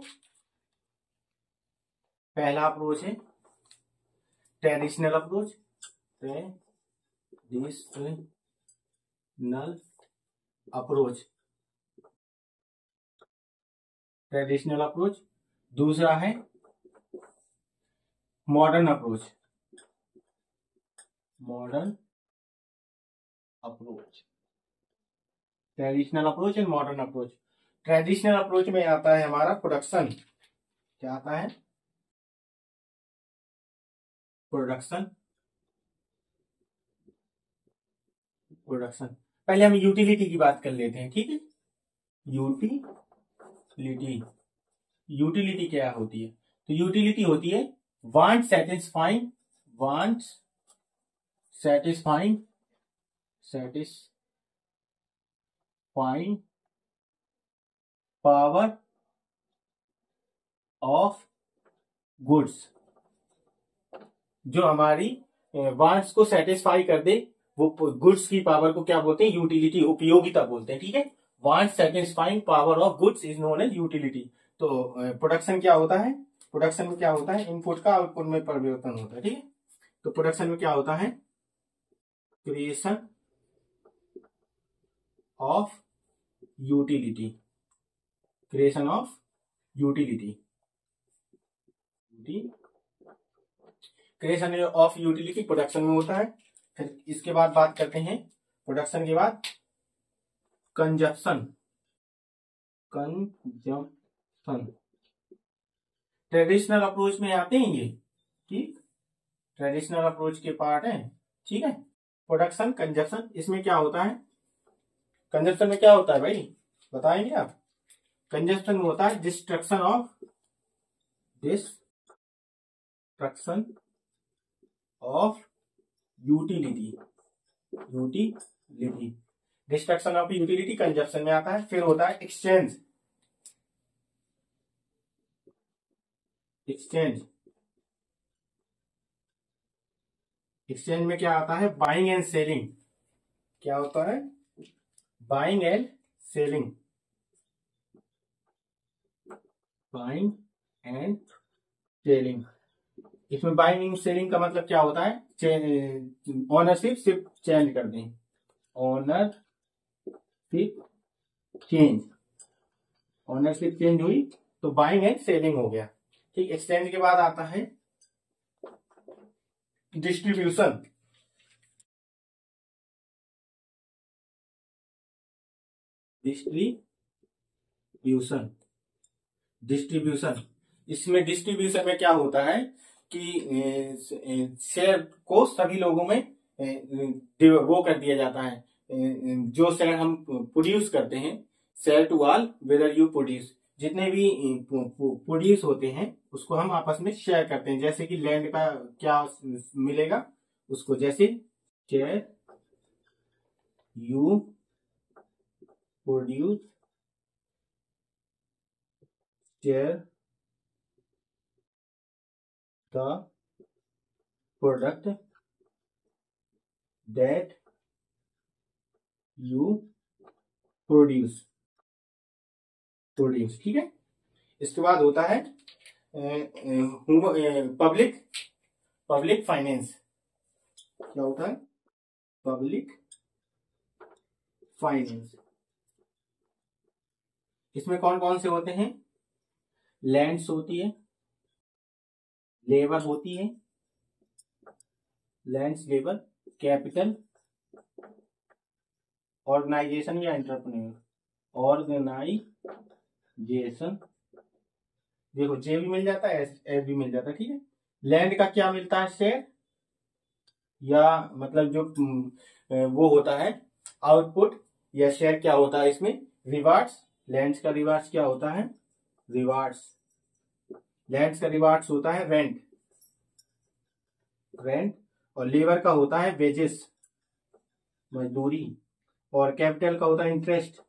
पहला अप्रोच है traditional approach, traditional approach, traditional approach. दूसरा है modern approach, modern approach. Traditional approach and modern approach. Traditional approach में आता है हमारा प्रोडक्शन। क्या आता है? Production, production. पहले हम यूटिलिटी की बात कर लेते हैं। ठीक है, यूटिलिटी, यूटिलिटी क्या होती है? तो यूटिलिटी होती है want satisfying, want satisfying, satisfying power of goods. जो हमारी वांट्स को सेटिस्फाई कर दे, वो गुड्स की पावर को क्या बोलते हैं? यूटिलिटी, उपयोगिता बोलते हैं। ठीक है, want satisfying power of goods is known as utility. तो प्रोडक्शन क्या होता है? प्रोडक्शन में क्या होता है? इनपुट का आउटपुट में परिवर्तन होता है। ठीक है, तो प्रोडक्शन में क्या होता है? Creation of utility, creation of utility, creation of utility production में होता है। फिर इसके बाद बात करते हैं, प्रोडक्शन के बाद कंजप्शन, कंजप्शन। ट्रेडिशनल अप्रोच में आते हैं ये, ठीक, ट्रेडिशनल अप्रोच के पार्ट है। ठीक है, प्रोडक्शन, कंजप्शन, इसमें क्या होता है? कंजप्शन में क्या होता है भाई, बताएंगे आप? कंजप्शन में होता है destruction of, destruction of utility, utility, destruction of utility consumption में आता है। फिर होता है एक्सचेंज, एक्सचेंज, एक्सचेंज में क्या आता है? Buying and selling. क्या होता है? Buying and selling, buying and selling. इसमें बाइंग एंड सेलिंग का मतलब क्या होता है? ओनरशिप सिर्फ चेंज कर दें, ओनरशिप चेंज, ओनरशिप चेंज हुई तो बाइंग एंड सेलिंग हो गया। ठीक, एक्सचेंज के बाद आता है डिस्ट्रीब्यूशन, डिस्ट्रीब्यूशन, डिस्ट्रीब्यूशन। इसमें डिस्ट्रीब्यूशन में क्या होता है कि शेयर को सभी लोगों में वो कर दिया जाता है। जो शेयर हम प्रोड्यूस करते हैं, share to all whether you produce, जितने भी प्रोड्यूस होते हैं उसको हम आपस में शेयर करते हैं। जैसे कि लैंड का क्या मिलेगा उसको, जैसे share you produce share the product that you produce. ठीक है। इसके बाद होता है पब्लिक फाइनेंस। क्या होता है? Public finance. इसमें कौन कौन से होते हैं? लैंड्स होती है, लेबर होती है, लैंड्स, लेबर, कैपिटल, ऑर्गेनाइजेशन या एंटरप्रेन्योर, ऑर्गेनाइजेशन। देखो जे भी मिल जाता है, एस भी मिल जाता है। ठीक है। लैंड का क्या मिलता है? शेयर, या मतलब जो वो होता है आउटपुट, या शेयर क्या होता है इसमें? रिवार्ड्स। लैंड्स का रिवार्ड्स क्या होता है? रिवार्ड्स। लैंड्स का रिवार्ड्स होता है रेंट, और लेबर का होता है वेजेस, मजदूरी, और कैपिटल का होता है इंटरेस्ट,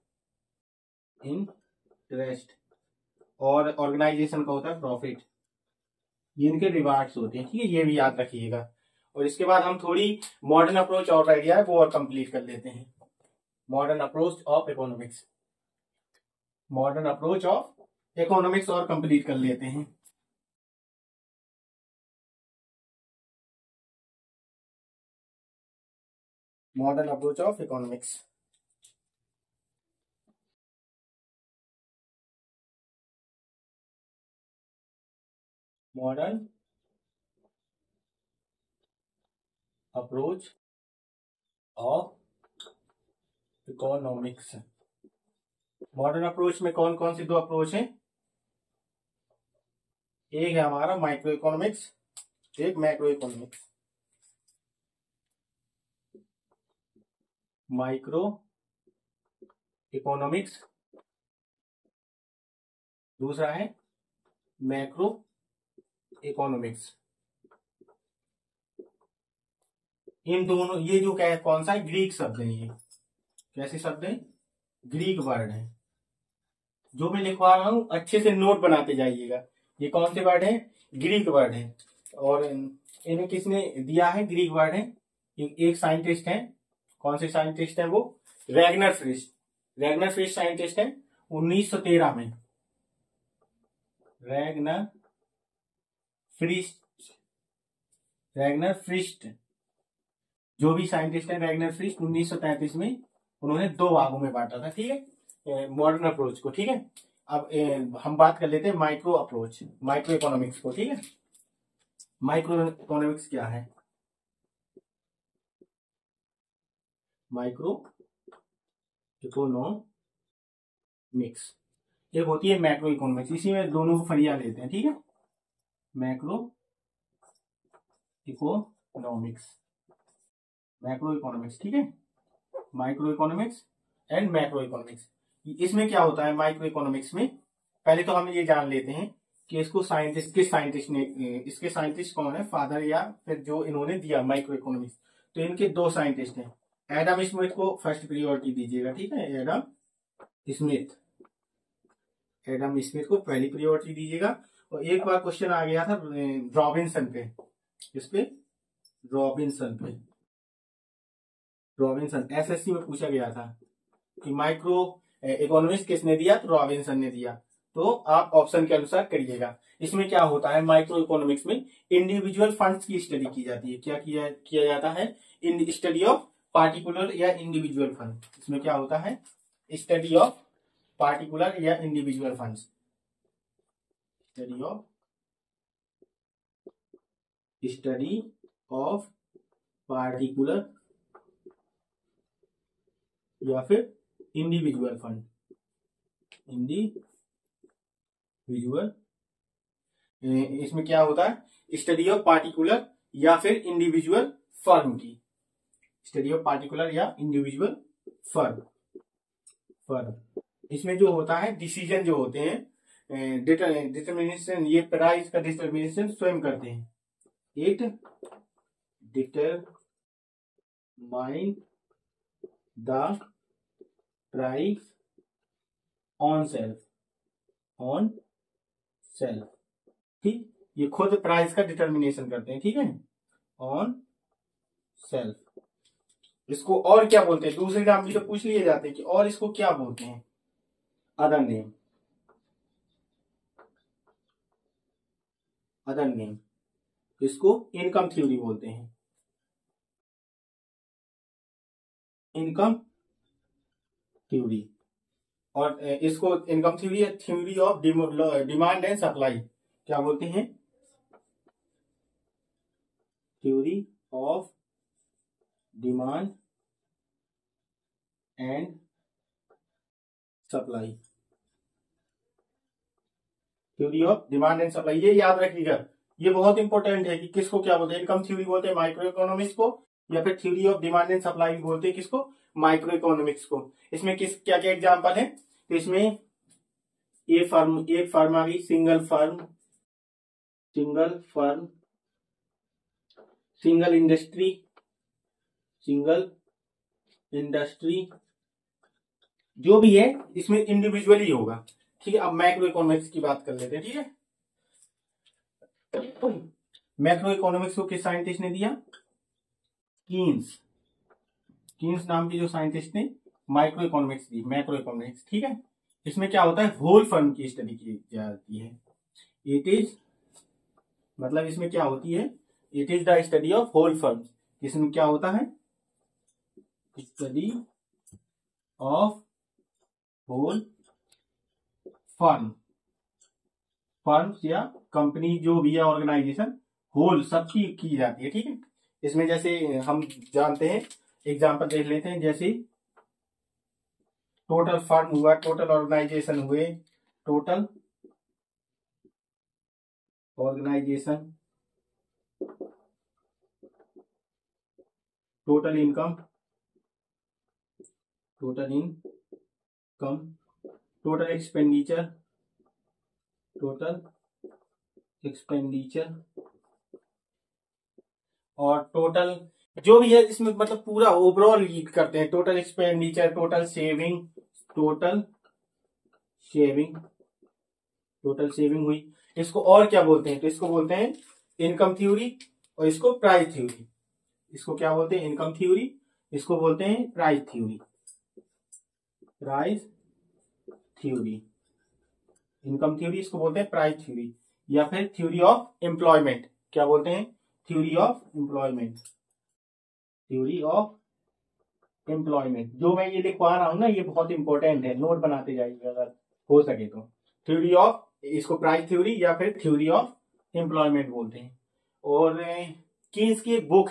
और ऑर्गेनाइजेशन का होता है प्रॉफिट। ये इनके रिवार्ड्स होते हैं। ठीक है, ये भी याद रखिएगा। और इसके बाद हम थोड़ी मॉडर्न अप्रोच और रह गया है, वो और कंप्लीट कर लेते हैं। मॉडर्न अप्रोच ऑफ इकोनॉमिक्स, और कंप्लीट कर लेते हैं। Modern approach of economics. Modern approach of economics. Modern approach में कौन कौन सी दो अप्रोच हैं? एक है हमारा माइक्रो इकोनॉमिक्स, एक मैक्रो इकोनॉमिक्स। माइक्रो इकोनॉमिक्स, दूसरा है मैक्रो इकोनॉमिक्स। इन दोनों, ये जो क्या है, कौन सा है? ग्रीक शब्द है। ये कैसे शब्द है? ग्रीक वर्ड है। जो मैं लिखवा रहा हूं अच्छे से नोट बनाते जाइएगा। ये कौन से वर्ड है? ग्रीक वर्ड है। और इन्हें किसने दिया है? ग्रीक वर्ड है। एक साइंटिस्ट है। कौन से साइंटिस्ट है वो? रैगनर फ्रिश। रैगनर फ्रिश साइंटिस्ट है 1913 में। रैगनर फ्रिस्ट जो भी साइंटिस्ट है, रैगनर फ्रिस्ट 1933 में उन्होंने दो भागों में बांटा था। ठीक है, मॉडर्न अप्रोच को। ठीक है। अब हम बात कर लेते हैं माइक्रो इकोनॉमिक्स को। ठीक है। माइक्रो इकोनॉमिक्स क्या है? माइक्रो इकोनॉमिक्स एक होती है मैक्रो इकोनॉमिक्स। इसी में दोनों को फरिया लेते हैं। ठीक है। मैक्रो इकोनॉमिक्स, ठीक है। Micro economics and macro economics. इसमें क्या होता है माइक्रो इकोनॉमिक्स में? पहले तो हम ये जान लेते हैं कि इसको किस साइंटिस्ट ने, इसके साइंटिस्ट कौन है, फादर या फिर जो इन्होंने दिया माइक्रो इकोनॉमिक्स। तो इनके दो साइंटिस्ट हैं। एडम स्मिथ को फर्स्ट प्रियोरिटी दीजिएगा। ठीक है, एडम स्मिथ को पहली प्रियोरिटी दीजिएगा। और एक बार क्वेश्चन आ गया था रॉबिन्सन पे, इस पे रॉबिन्सन एसएससी में पूछा गया था कि माइक्रो इकोनॉमिक्स किसने दिया? तो रॉबिन्सन ने दिया। तो आप ऑप्शन के अनुसार करिएगा। इसमें क्या होता है? माइक्रो इकोनॉमिक्स में इंडिविजुअल फंड्स की स्टडी की जाती है। क्या किया जाता है? इन स्टडी ऑफ पार्टिकुलर या इंडिविजुअल फंड। इसमें क्या होता है? स्टडी ऑफ पार्टिकुलर या individual funds. Study of particular या फिर इंडिविजुअल फंड। इसमें क्या होता है? स्टडी ऑफ पार्टिकुलर या फिर इंडिविजुअल फर्म की। स्टडी ऑफ पार्टिकुलर या इंडिविजुअल फर्म। इसमें जो होता है डिसीजन जो होते हैं, डिटर्मिनेशन, ये प्राइस का डिटर्मिनेशन स्वयं करते हैं। It determine the price on self, on self. ठीक, ये खुद प्राइस का डिटर्मिनेशन करते हैं, ठीक है, ऑन सेल्फ। इसको और क्या बोलते हैं, दूसरे नाम भी तो पूछ लिए जाते हैं कि और इसको क्या बोलते हैं, अदर नेम, अदर नेम। इसको इनकम थ्योरी बोलते हैं, इनकम थ्योरी। और इसको इनकम थ्योरी या theory of demand and supply क्या बोलते हैं, theory of demand and supply, theory of demand and supply. ये याद रखिएगा, ये बहुत इंपॉर्टेंट है कि किसको क्या बोलते हैं, इनकम थ्योरी बोलते हैं माइक्रो इकोनॉमिक्स को, या फिर theory of demand and supply बोलते हैं किसको, माइक्रो इकोनॉमिक्स को। इसमें किस क्या क्या एग्जांपल है, तो इसमें एक फर्म आ गई, सिंगल फर्म, सिंगल इंडस्ट्री, जो भी है इसमें इंडिविजुअली होगा। ठीक है, अब मैक्रो इकोनॉमिक्स की बात कर लेते हैं। ठीक है, मैक्रो इकोनॉमिक्स को किस साइंटिस्ट ने दिया, कीन्स नाम के जो साइंटिस्ट ने माइक्रो इकोनॉमिक्स दी, मैक्रो इकोनॉमिक्स। ठीक है, इसमें क्या होता है, होल फर्म की स्टडी की जाती है। इट इज मतलब इसमें क्या होती है, it is the study of whole firm. इसमें क्या होता है, स्टडी ऑफ होल फर्म्स या कंपनी जो भी है, ऑर्गेनाइजेशन, होल सबकी की जाती है। ठीक है, इसमें जैसे हम जानते हैं, एग्जांपल देख लेते हैं, जैसे टोटल फर्म हुआ, टोटल ऑर्गेनाइजेशन हुए, total organisation, total income, total expenditure, और टोटल जो भी है इसमें, मतलब पूरा ओवरऑल लीड करते हैं, टोटल एक्सपेंडिचर, टोटल सेविंग हुई। इसको और क्या बोलते हैं, तो इसको बोलते हैं इनकम थ्योरी, और इसको प्राइस थ्योरी। इसको क्या बोलते हैं, इनकम थ्योरी, इसको बोलते हैं प्राइस थ्योरी, इनकम थ्योरी इसको बोलते हैं प्राइस थ्योरी, या फिर थ्योरी ऑफ एम्प्लॉयमेंट, क्या बोलते हैं, थ्योरी ऑफ एम्प्लॉयमेंट। जो मैं ये लिखवा रहा हूं ना, ये बहुत इंपॉर्टेंट है, नोट बनाते जाइए अगर हो सके तो। थ्योरी ऑफ, इसको प्राइस थ्योरी या फिर थ्योरी ऑफ एम्प्लॉयमेंट बोलते हैं। और कीन्स की एक बुक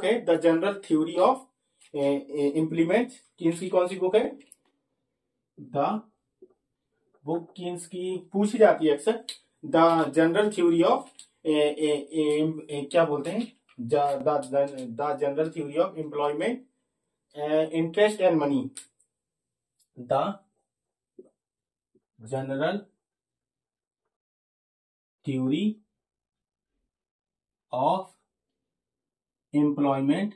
है, the general theory of implement. Keynes की कौन सी बुक है, द बुक कीन्स की पूछी जाती है अक्सर, द जनरल थ्योरी ऑफ क्या बोलते हैं, the general theory of employment, interest and money, the general theory of employment,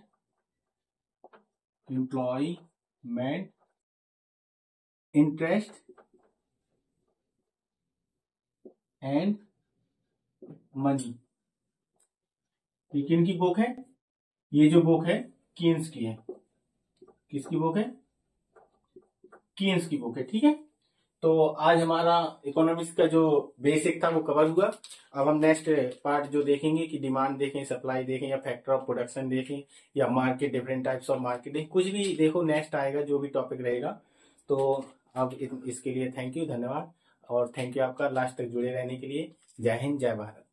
interest and money. ये किन की बुक है, ये जो बुक है कीन्स की है। किसकी बुक है, कीन्स की बुक है। ठीक है, तो आज हमारा इकोनॉमिक्स का जो बेसिक था वो कवर हुआ। अब हम नेक्स्ट पार्ट जो देखेंगे कि डिमांड देखें, सप्लाई देखें, या फैक्टर ऑफ प्रोडक्शन देखें, या market, different types of market देखें, कुछ भी देखो नेक्स्ट आएगा जो भी टॉपिक रहेगा। तो अब इसके लिए थैंक यू, धन्यवाद, और थैंक यू आपका लास्ट तक जुड़े रहने के लिए। जय हिंद, जय भारत।